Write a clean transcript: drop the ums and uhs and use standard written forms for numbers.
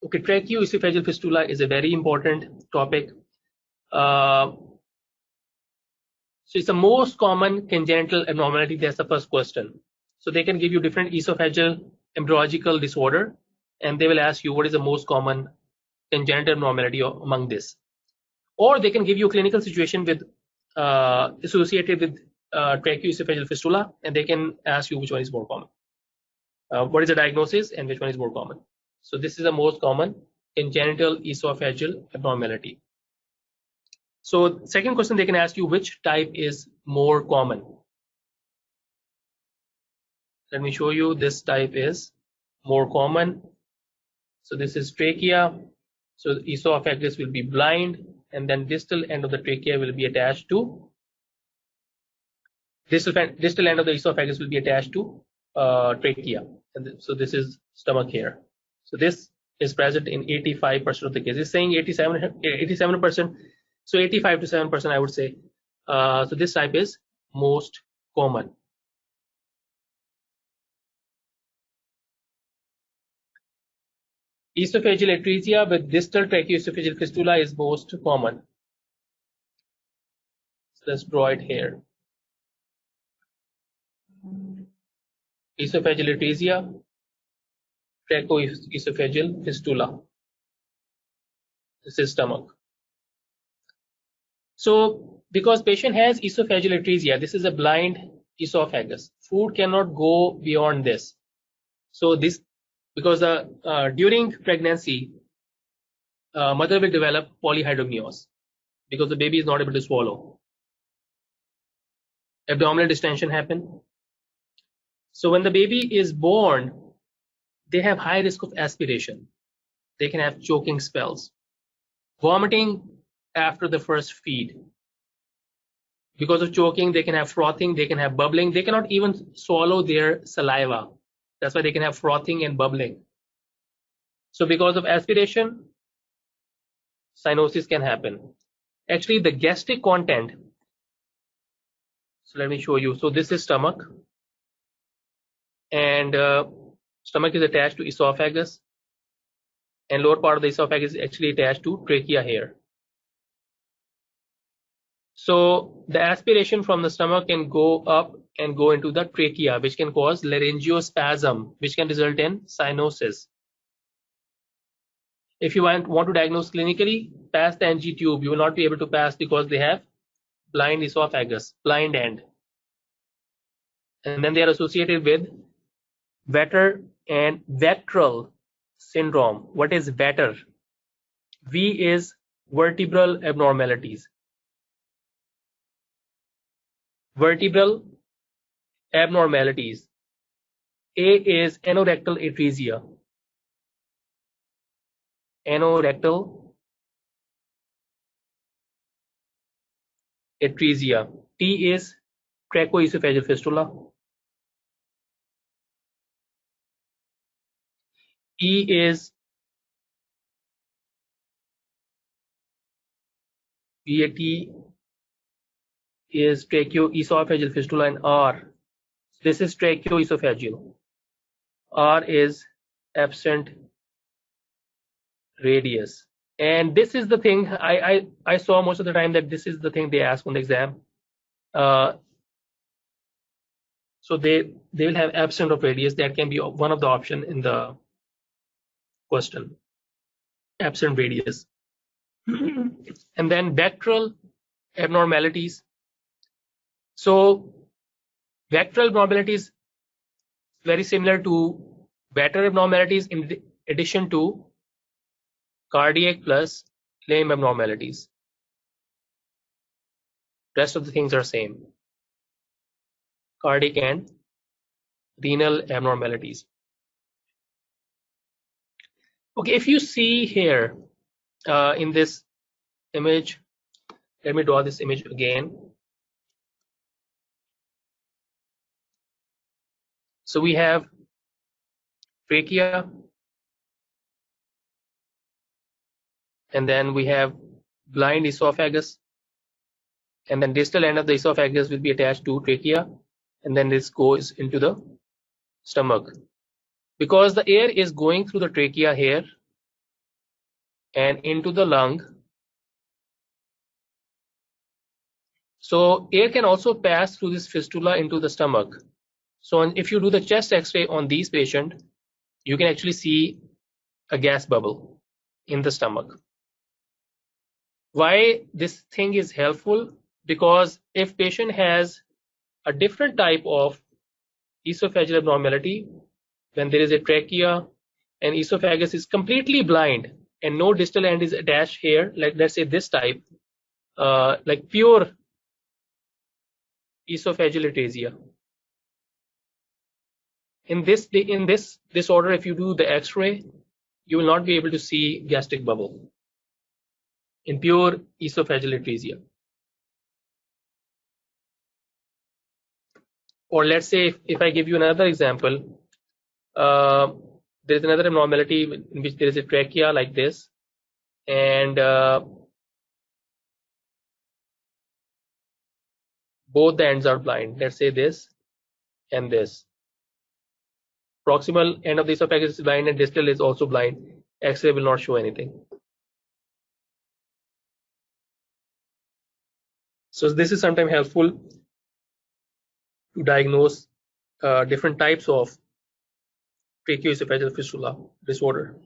Okay, tracheoesophageal fistula is a very important topic. So it's the most common congenital abnormality. That's the first question. So they can give you different esophageal embryological disorder, and they will ask you what is the most common congenital abnormality among this. Or they can give you a clinical situation with associated with tracheoesophageal fistula, and they can ask you which one is more common. What is the diagnosis and which one is more common? So this is the most common congenital esophageal abnormality. So second question, they can ask you which type is more common. Let me show you. This type is more common. So this is trachea. So the esophagus will be blind, and then distal end of the trachea will be attached to distal end of the esophagus will be attached to trachea. And so this is stomach here. So this is present in 85% of the cases. Saying 87%. So 85 to 7%, I would say. So this type is most common. Esophageal atresia with distal tracheoesophageal fistula is most common. So let's draw it here. Esophageal atresia, tracheoesophageal fistula. This is stomach. So because patient has esophageal atresia, this is a blind esophagus. Food cannot go beyond this. So this, because during pregnancy, mother will develop polyhydramnios because the baby is not able to swallow. Abdominal distension happen. So when the baby is born, they have high risk of aspiration. They can have choking spells, vomiting after the first feed. Because of choking, they can have frothing, they can have bubbling. They cannot even swallow their saliva. That's why they can have frothing and bubbling. So because of aspiration, cyanosis can happen. Actually, the gastric content. So let me show you. So this is stomach, and stomach is attached to esophagus, and lower part of the esophagus is actually attached to trachea here. So the aspiration from the stomach can go up and go into the trachea, which can cause laryngospasm, which can result in cyanosis. If you want to diagnose clinically, pass the NG tube. You will not be able to pass because they have blind esophagus, blind end. And then they are associated with Vater and Vetral syndrome. What is Vater? V is vertebral abnormalities. Vertebral abnormalities. A is anorectal atresia. Anorectal atresia. T is tracheoesophageal fistula. E is VAT is tracheoesophageal fistula, and R. This is tracheoesophageal. R is absent radius. And this is the thing I saw most of the time, that this is the thing they ask on the exam. So they will have absent of radius. That can be one of the option in the question. Absent radius. And then vectoral abnormalities. So vectoral abnormalities very similar to Vater abnormalities, in addition to cardiac plus limb abnormalities. Rest of the things are same. Cardiac and renal abnormalities. Okay, if you see here in this image, let me draw this image again. So we have trachea, and then we have blind esophagus, and then distal end of the esophagus will be attached to trachea, and then this goes into the stomach. Because the air is going through the trachea here, and into the lung. So air can also pass through this fistula into the stomach. So if you do the chest X-ray on these patients, you can actually see a gas bubble in the stomach. Why this thing is helpful? Because if patient has a different type of esophageal abnormality, when there is a trachea and esophagus is completely blind and no distal end is attached here, like let's say this type, like pure esophageal ataxia. In this disorder, if you do the X-ray, you will not be able to see gastric bubble in pure esophageal ataxia. Or let's say if I give you another example, there is another abnormality in which there is a trachea like this, and both the ends are blind. Let's say this and this. Proximal end of the esophagus is blind and distal is also blind. X-ray will not show anything. So this is sometimes helpful to diagnose different types of tracheoesophageal fistula disorder.